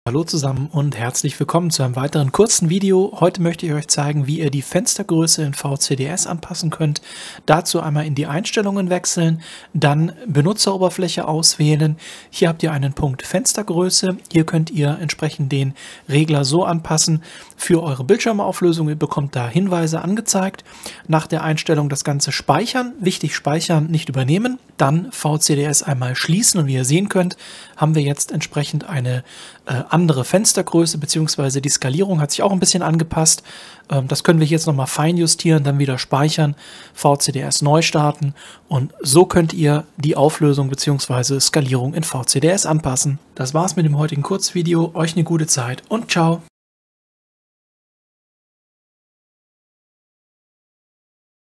Hallo zusammen und herzlich willkommen zu einem weiteren kurzen Video. Heute möchte ich euch zeigen, wie ihr die Fenstergröße in VCDS anpassen könnt. Dazu einmal in die Einstellungen wechseln, dann Benutzeroberfläche auswählen. Hier habt ihr einen Punkt Fenstergröße. Hier könnt ihr entsprechend den Regler so anpassen für eure Bildschirmauflösung. Ihr bekommt da Hinweise angezeigt. Nach der Einstellung das Ganze speichern. Wichtig, speichern, nicht übernehmen. Dann VCDS einmal schließen und wie ihr sehen könnt, haben wir jetzt entsprechend eine andere Fenstergröße, beziehungsweise die Skalierung hat sich auch ein bisschen angepasst. Das können wir jetzt nochmal fein justieren, dann wieder speichern, VCDS neu starten und so könnt ihr die Auflösung bzw. Skalierung in VCDS anpassen. Das war's mit dem heutigen Kurzvideo. Euch eine gute Zeit und ciao!